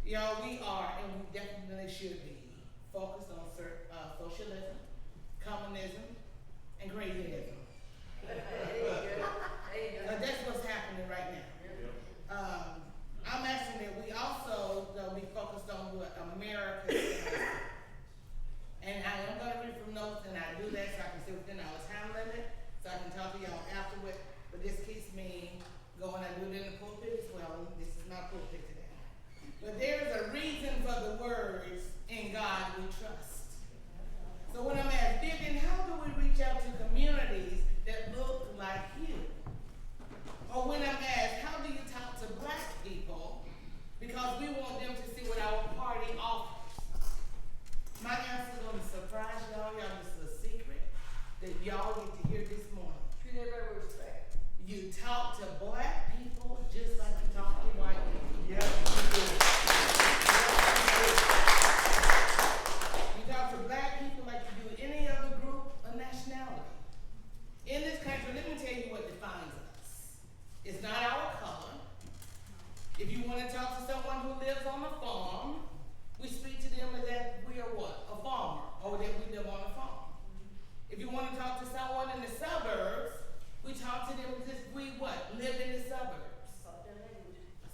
Y'all, we are, and we definitely should be, focused on socialism, communism, and crazyism. That's what's happening right now. I'm asking that we also be focused on what America is. And I am going to read from notes, and I do that so I can see within our time limit, so I can talk to y'all afterward. But this keeps me going. I do it in the pulpit as well. This is my pulpit today. But there's a reason for the words, "In God we trust." So when I'm asked, Vivian, how do we reach out to communities that look like you? Or when I'm asked, how do you talk to black people? Because we want them to see what our party offers. My answer is going to surprise y'all. Y'all, this is a secret that y'all get to hear this morning. Treat everybody with respect. You talk to black people just like you talk to white people. Yes, you do. You talk to black people like you do any other group or nationality. In this country, let me tell you what defines us. It's not our color. If you want to talk to someone who lives on a farm, we speak to them as that we are what? A farmer, or that we live on a farm. If you want to talk to someone in the suburbs, we talk to them as if we what? Live in the suburbs.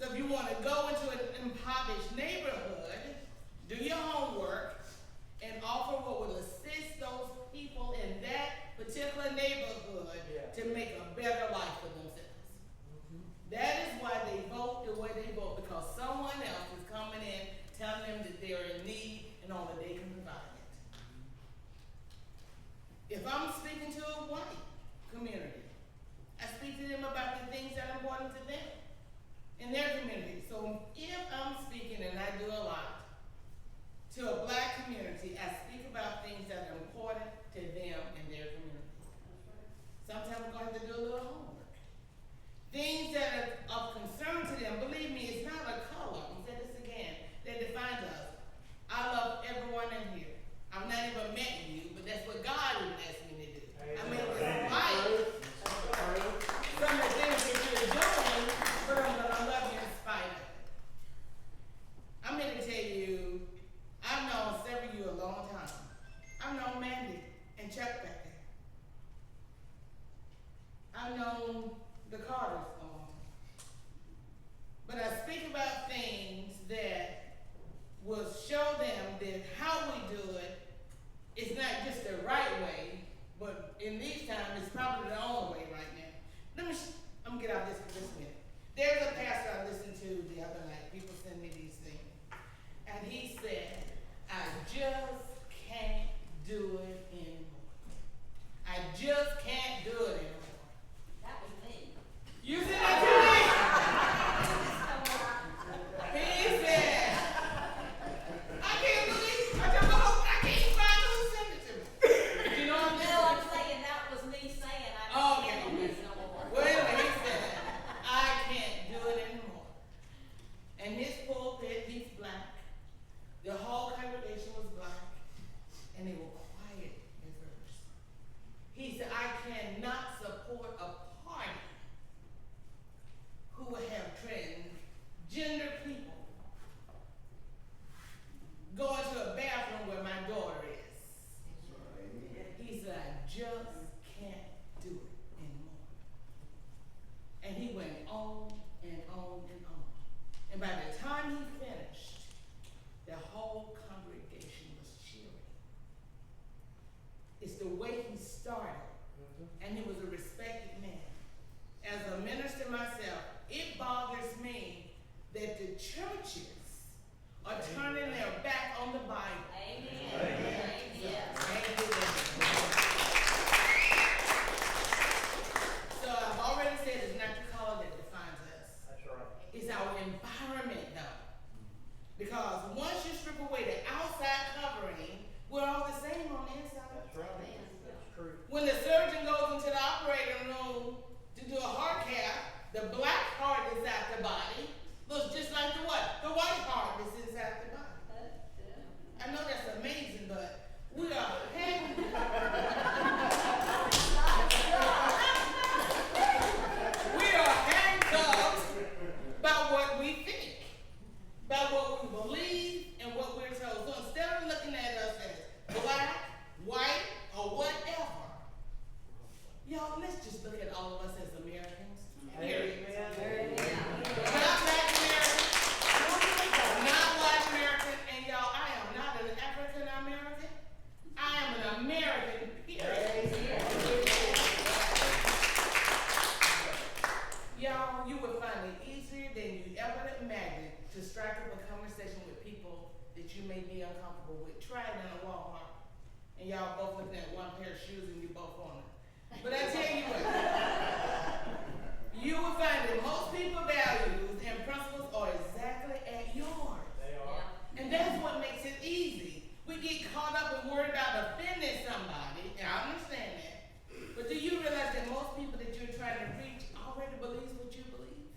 So if you want to go into an impoverished neighborhood, do your homework, and offer what will assist those people in that particular neighborhood to make a better life for themselves. That is why they vote the way they vote, because someone else is coming in telling them that they're in need and only they can provide it. If I'm speaking to a white community, I speak to them about the things that are important to them in their community. So if I'm speaking, and I do a lot, to a black community, I speak about things that are important to them and their community. Sometimes we're going to have to do a little homework. Things that are of concern to them, believe me, it's not a color, I'll say this again, that defines us. I love everyone in here. I've not even met you, but that's what God even asked me to do. I mean, despite some of the things that you're doing, but I'm going to love you in spite of it. I'm here to tell you, I've known several of you a long time. I've known Mandy and Chuck back there. I've known Y'all, you will find it easier than you ever imagined to strike up a conversation with people that you may be uncomfortable with. Try it in a Walmart, and y'all both looking at one pair of shoes and you both want it. But I tell you what, you will find that most people's values and principles are exactly at yours. They are. And that's what makes it easy. We get caught up and worried about offending somebody, and I understand that. But do you realize that most people that you're trying to reach already believes what you believe?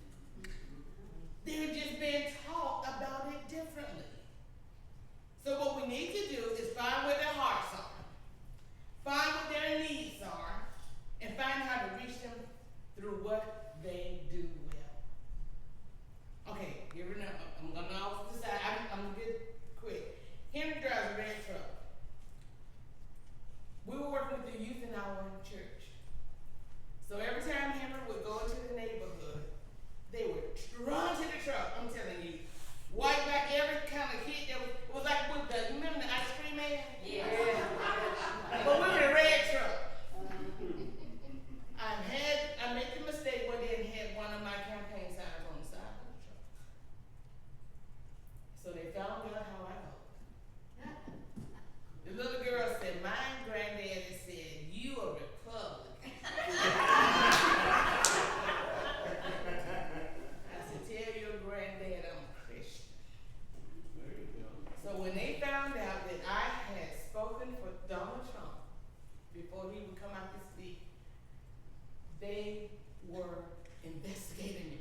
They're just being taught about it differently. So what we need to do is find where their hearts are, find what their needs are, and find how to reach them through what they do well. Okay, here we go. I'm gonna always decide. I'm gonna get quick. Henry drives a red truck. We were working with the youth in our church. So every time Henry would go into the neighborhood, they would run to the truck. I'm telling you, white, black, every kind of kid that was, it was like with the, you remember the ice cream man? Yeah. But we were in a red truck. I made the mistake one day and had one of my campaign signs on the side of the truck. So they found out how I vote. The little girl said, my granddaddy said, you a Republican. I said, tell your granddad I'm a Christian. There you go. So when they found out that I had spoken for Donald Trump before he would come out to speak, they were investigating me.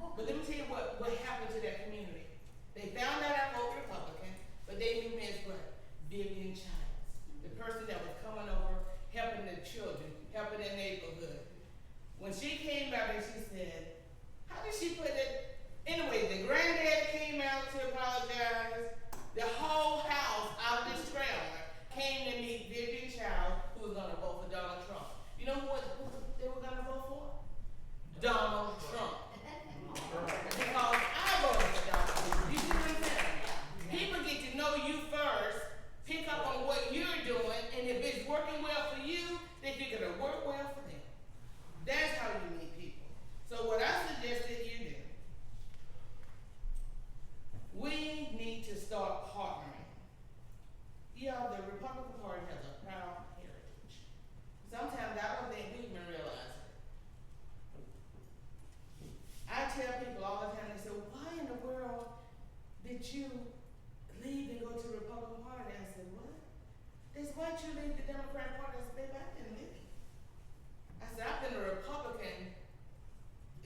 But let me tell you what happened to that community. They found out I voted Republican, but they knew me as what? Vivian Childs, the person that was coming over, helping the children, helping the neighborhood. When she came out and she said, how did she put it? Anyway, the granddad came out to apologize. The whole house out of this trailer came to meet Vivian Childs, who was gonna vote for Donald Trump. You know who they were gonna vote for? Donald Trump. Because I voted for Donald Trump. You see what I'm saying? People get to know you first, pick up on what you're doing, and if it's working well for you, they think it'll work well for them. That's how you meet people. So what I suggest that you do, we need to start partnering. Yeah, the Republican Party has a proud heritage. Sometimes I don't think we even realize it. I tell people all the time, they say, why in the world did you leave and go to the Republican Party? I said, what? They said, why'd you leave the Democratic Party? I said, baby, I didn't leave. I said, I've been a Republican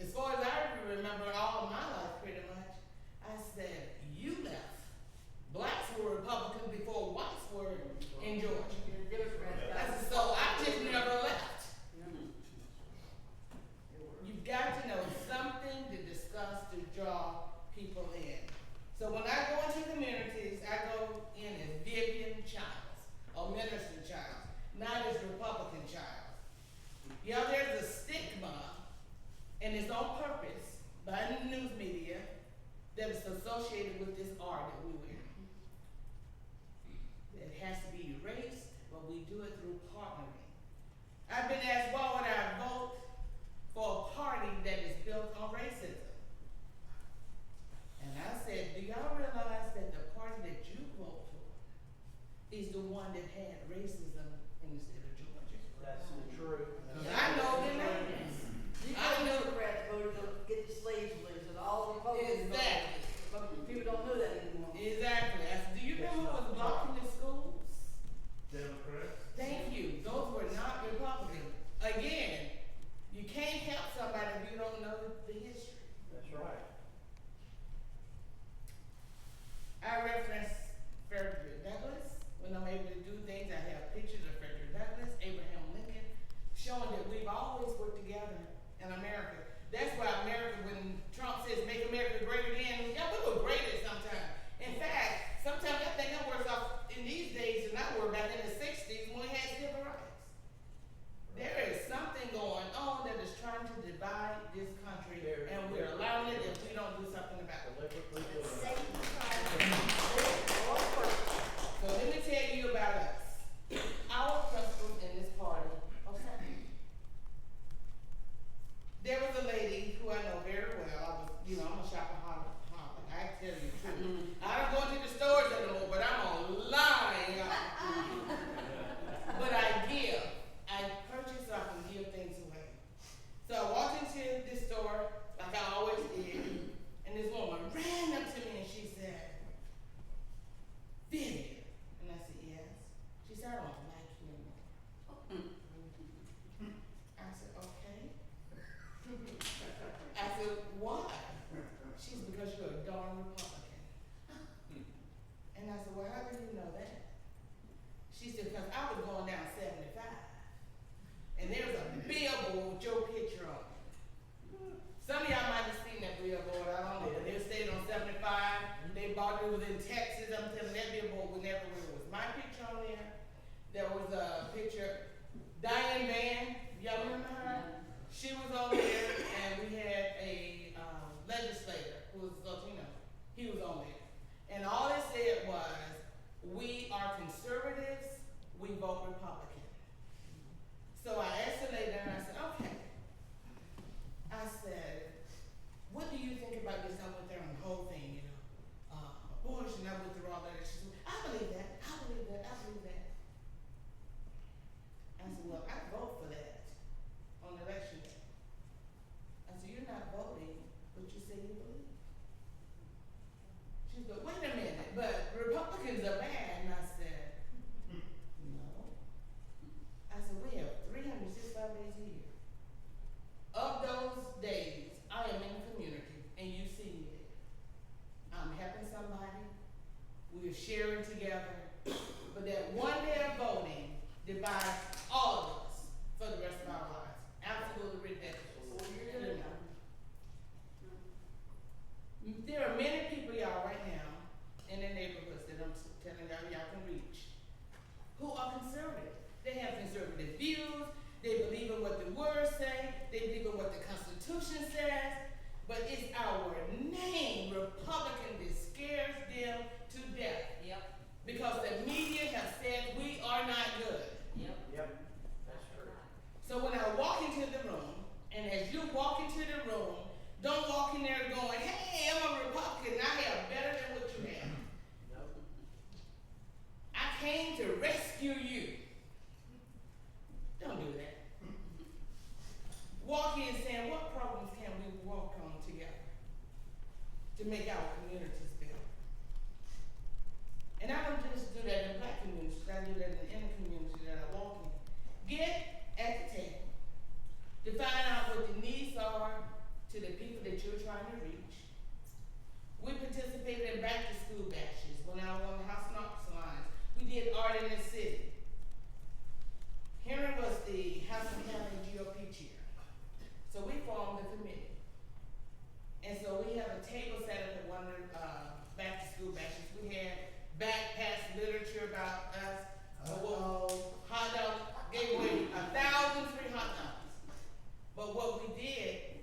as far as I remember all of my life, pretty much. I said, you left. Blacks were Republicans before whites were in Georgia. I said, so I just never left. You've got to know something to discuss to draw people in. So when I go into communities, I go in as Vivian Childs or Minister Childs, not as Republican Childs. You know, there's a stigma, and it's on purpose by the news media, that is associated with this art that we wear. It has to be erased, but we do it through partnering. I've been asked, why would I vote for a party that is built on racism? And I said, do y'all realize that the party that you vote for is the one that had racism in the state of Georgia? That's the truth. I know the names. I know. Democrats voted to get the slaves released, and all the Republicans voted. Exactly. But people don't know that anymore. Exactly. I said, do you remember who was blocking the schools? Democrats. Thank you. Those were not Republicans. Again, you can't help somebody if you don't know the history. That's right. I reference Frederick Douglass. When I'm able to do things, I have pictures of Frederick Douglass, Abraham Lincoln, showing that we've always worked together in America. That's why America, when Trump says make America great again, yeah, we were great at sometimes. In fact, sometimes I think I'm worse off in these days than I were back in the 60s when we had civil rights. There is something going on that is trying to divide this country, and we're allowing it if we don't do something about it. So let me tell you about us. Our principles in this party are simple. There was a lady who who I know very well, I'm a shopaholic. I tell you the truth. I don't go into the stores anymore, but I'm online, y'all. But I give. I purchase so I can give things away. So I walked into this store, like I always did, and this woman ran up to me and she said, Vivian. And I said, yes. She said, I don't like you anymore. I said, okay. I said, why? She's because you're a darn Republican. And I said, well, how do you know that? She said, because I was going down 75. And there's a billboard with your picture on it. Some of y'all might have seen that billboard out on there. They stayed on 75. They bought it, in Texas. I'm telling you, that billboard was everywhere. It was my picture on there. There was a picture, Diane Van, y'all remember her? She was on there, and we had a legislator who was Latino. He was on there. And all it said was, we are conservatives, we vote Republican. So I asked the lady, and I said, okay. I said, what do you think about this? I went there on the whole thing, abortion, I went through all that. She said, I believe that, I believe that, I believe that. I said, well, I vote for that on election day. I said, you're not voting what you say you believe. She said, wait a minute, but Republicans are bad. And I said, no. I said, we have 365 days a year. Of those days, I am in the community, and you see me there. I'm helping somebody. We are sharing together. But that one day of voting divides all of us for the rest of our lives. Absolutely ridiculous. There are many people, y'all, right now, in the neighborhoods that I'm telling y'all can reach, who are conservative. They have conservative views. They believe in what the words say. They believe in what the Constitution says. But it's our name, Republican, that scares them to death. Yep. Because the media has said we are not good. Yep, that's true. So when I walk into the room, and as you walk into the room, don't walk in there going, hey, I'm a Republican, I have better than what you have. Nope. I came to rescue you. Don't do that. Walk in saying, what problems can we work on together to make our communities better? And I don't just do that in black communities, I do that in any community that I walk in. Get at the table to find out what the needs are to the people that you're trying to reach. We participated in back to school bashes when I was on the House and Office Lines. We did art in the city. Henry was the House and County GOP chair. So we formed the committee. And so we have a table set up at one of the back to school bashes. We had backpacks, literature about us, hot dogs, gave away 1,000 free hot dogs. But what we did,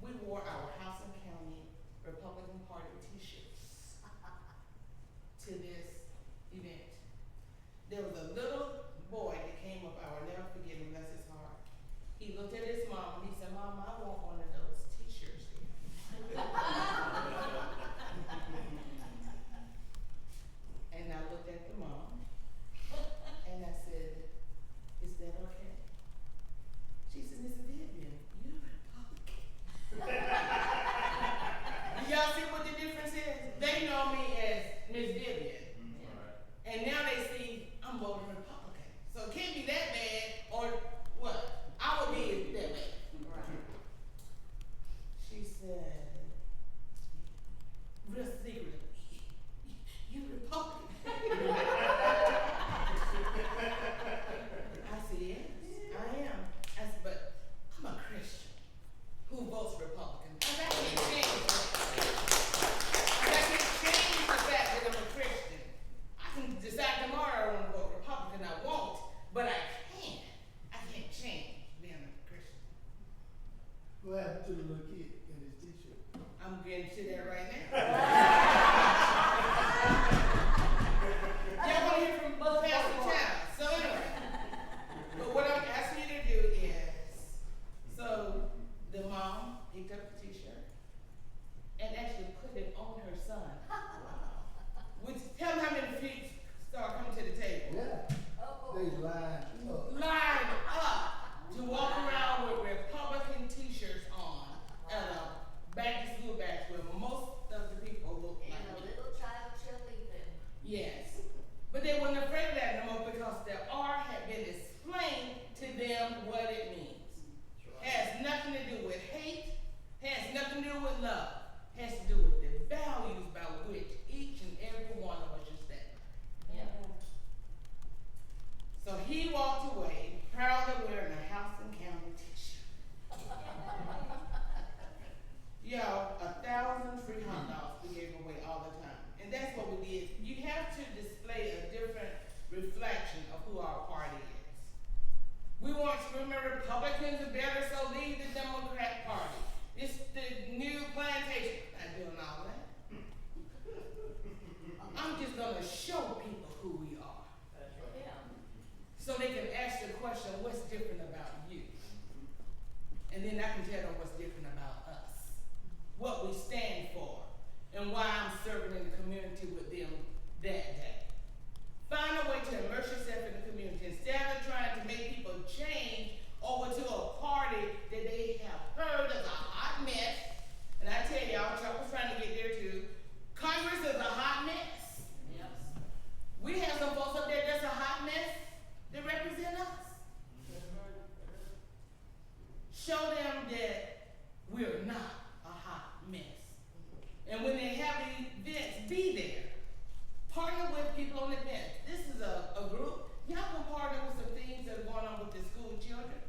we wore our House and County Republican Party t-shirts to this event. There was a little boy that came up, I will never forget him, bless his heart. He looked at his mom and he said, Mom, I want one of those t-shirts there. And I looked at the mom and I said, is that okay? She said, Miss Vivian, you're Republican. Do y'all see what the difference is? They know me as Miss Vivian. Right. And now they see I'm voting Republican. So it can't be that bad, or what? I would be that bad. Right. She said, real secretly, you Republican? I said, yes, I am. I said, but I'm a Christian who votes Republican. I can't change that. I can't change the fact that I'm a Christian. I can decide tomorrow I want to vote Republican. I won't, but I can't. I can't change being a Christian. What happened to the little kid in his t-shirt? I'm getting to that right now. Y'all want to hear from Pastor Child. So anyway, but what I'm asking you to do is, so the mom, he picked up the t-shirt and actually put it on her son. Which, tell me how many feet start coming to the table. Yeah, Oh, they lined up. Lined up to walk around with Republican t-shirts on at a back to school bash where most of the people look and like a me. little child cheerleading. Yes. But they weren't afraid of that no more because the art had been explained to them what it means. Has nothing to do with hate, has nothing to do with love, has to do with the values by which each and every one of us should stand. Yeah. So he walked away proudly wearing a House and County t-shirt. Y'all, 1,000 free hot dogs we gave away all the time. And that's what we did. You have to display a different reflection of who our party is. We want to remember Republicans are better, so leave the Democrat Party. It's the new plantation. Not doing all that. I'm just gonna show people who we are. That's right. Yeah. So they can ask the question, what's different about you? And then I can tell them what's different about us, what we stand for, and why I'm serving in the community with them that day. Find a way to immerse yourself in the community instead of trying to make people change over to a party that they have heard is a hot mess. And I tell y'all, Chuck was trying to get there too. Congress is a hot mess. Yes. We have some folks up there that's a hot mess that represent us. Show them that we're not a hot mess. And when they have events, be there. Partner with people on the event. This is a group. Y'all can partner with some things that are going on with the school children.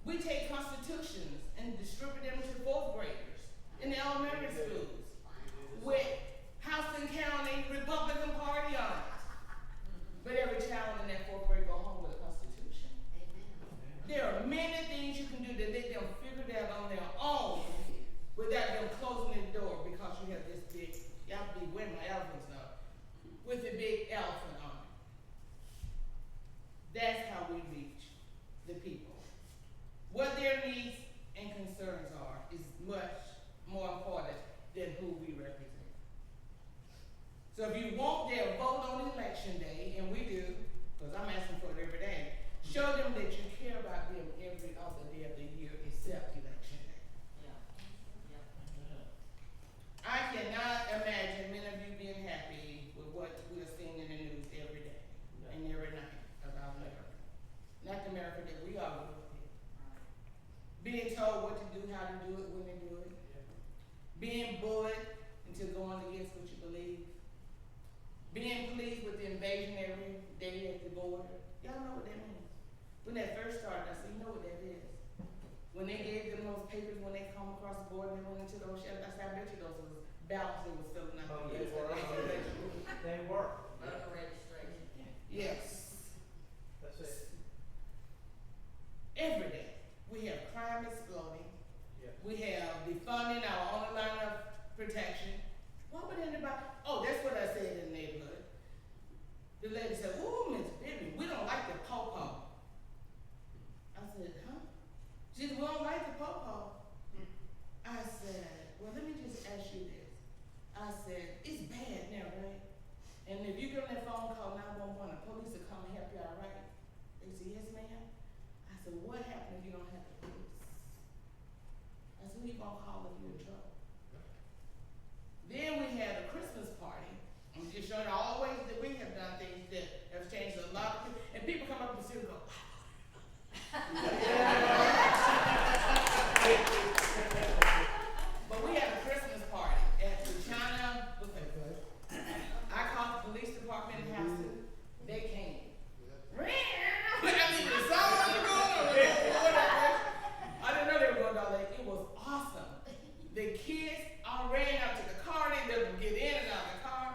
We take constitutions and distribute them to fourth graders in the elementary schools with House and County Republican Party on it. But every child in that fourth grade go home with a constitution. Amen. There are many things you can do to let them figure that out on their own without them closing the door because you have this big, y'all be winning my elephants now, with the big elephant on it. That's how we reach the people. What their needs and concerns are is much more important than who we represent. So if you want their vote on election day, and we do, because I'm asking for it every day, show them that you care about them every other day of the year except election day. Yeah. Yeah. I cannot imagine many of you being happy with what we're seeing in the news every day and every night about America. Not the America that we are with. Being told what to do, how to do it, when to do it. Being bullied into going against what you believe. Being pleased with the invasion every day at the border. Y'all know what that means. When that first started, I said, you know what that is. When they gave them those papers when they come across the border and they went into those shelters, I said, I bet you those was ballots they was filling out. Oh, the they were. years. They were. Voter registration. Yes. That's it. Every day. We have crime exploding. Yeah. We have defunding our only line of protection. Why would anybody? Oh, that's what I said in the neighborhood. The lady said, "Ooh, Miss Vivian, we don't like the pawpaw." I said, "Huh?" She said, "We don't like the pawpaw." I said, "Well, let me just ask you this." I said, "It's bad now, right? And if you get on that phone call 911, the police will come and help you out, right?" They said, "Yes, ma'am." I said, "What happens if you don't have the police?" I said, "Who you gonna call if you're in trouble?" Then we had a Christmas party. I'm just showing you all the ways that we have done things that have changed a lot of people. And people come up and sit and go, but we had a Christmas party at the China buffet. I called the police department in Houston. They came. I mean, the song was going on. I didn't know they were going down there. It was awesome. The kids all ran out to the car. They let them get in and out of the car.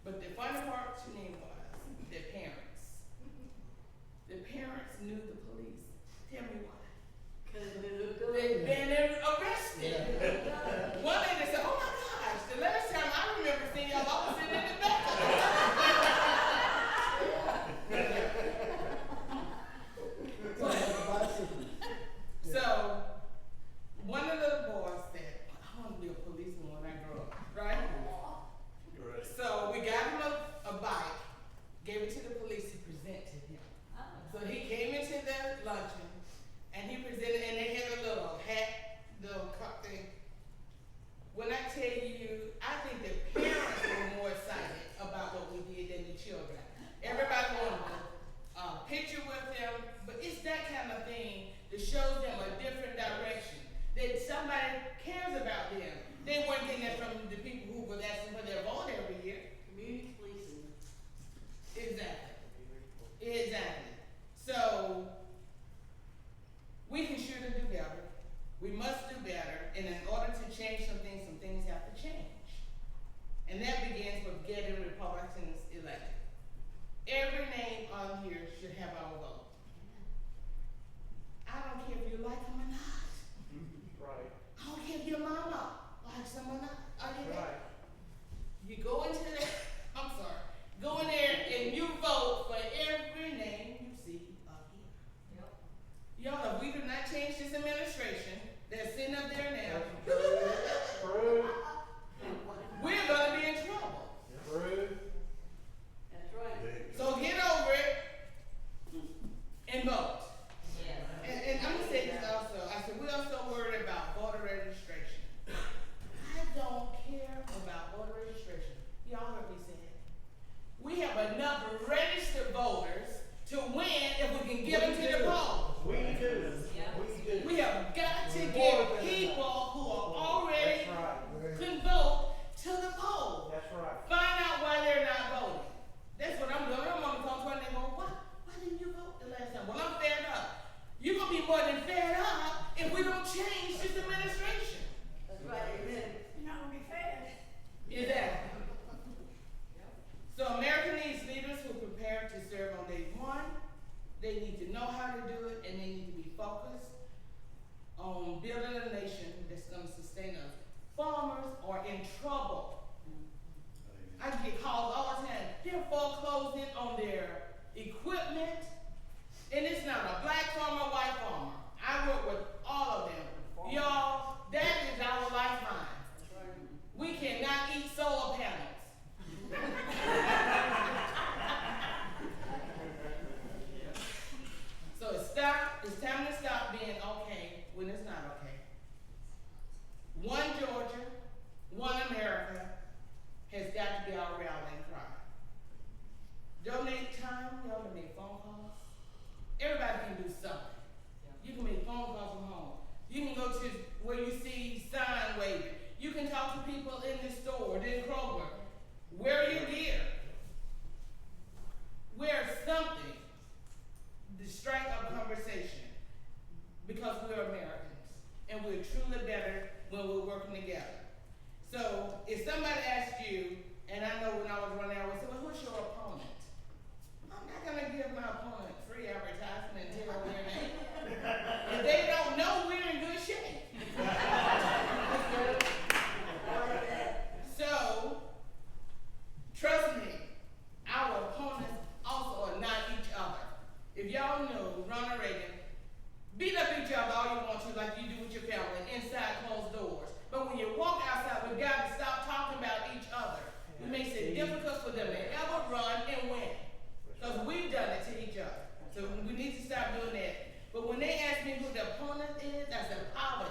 But the funny part to me was the parents. The parents knew the police. Tell me why. Cause they look good. They've been We must do better, and in order to change some things have to change. And that begins with getting Republicans elected. Every name on here should have our vote. I don't care if you like them or not. Right. I don't care if your mama likes them or not. I get Right. that. You go into the, go in there and you vote for every name you see up here. Y'all, if we do not change this administration that's sitting up there now, True. we're gonna be in trouble. True. That's right. So get over it and vote. And I'm gonna say this also. I said, we're also worried about voter registration. I don't care about voter registration. Y'all heard me say it. We have enough registered voters to win if we can get them to the polls. We do. We do. We have got to get people who are already That's right. can vote to the polls. That's right. Find out why they're not voting. That's what I'm doing. I'm on the phone and they go, why didn't you vote the last time? Well, I'm fed up. You're gonna be more than fed up if we don't change this administration. That's right, amen. You're not gonna be fed. Exactly. So America needs leaders who are prepared to serve on day one. They need to know how to do it, and they need to be focused on building a nation that's gonna sustain us. Farmers are in trouble. I get calls all the time. They're foreclosing on their equipment, and it's not a black farmer, white farmer. I work with all of them. Y'all, that is our lifeline. That's right. We cannot eat solar panels. So it's time to stop being okay when it's not okay. One Georgia, one America has got to be our rallying cry. Donate time, y'all can make phone calls. Everybody can do something. You can make phone calls from home. You can go to where you see sign waving. You can talk to people in the store, in Crawford. Wear your gear. Wear something to strike up conversation, because we're Americans and we're truly better when we're working together. So if somebody asks you, and I know when I was running, I would say, well, who's your opponent? I'm not gonna give my opponent free advertisement and tell their name. If they don't know, we're in good shape. So, trust me, our opponents also are not each other. If y'all know Ronald Reagan beat up each other all you want to, like you do with your family, inside closed doors. But when you walk outside, we've got to stop talking about each other. It makes it difficult for them to ever run and win. Because we've done it to each other. So we need to stop doing that. But when they ask me who the opponent is, I said, poverty.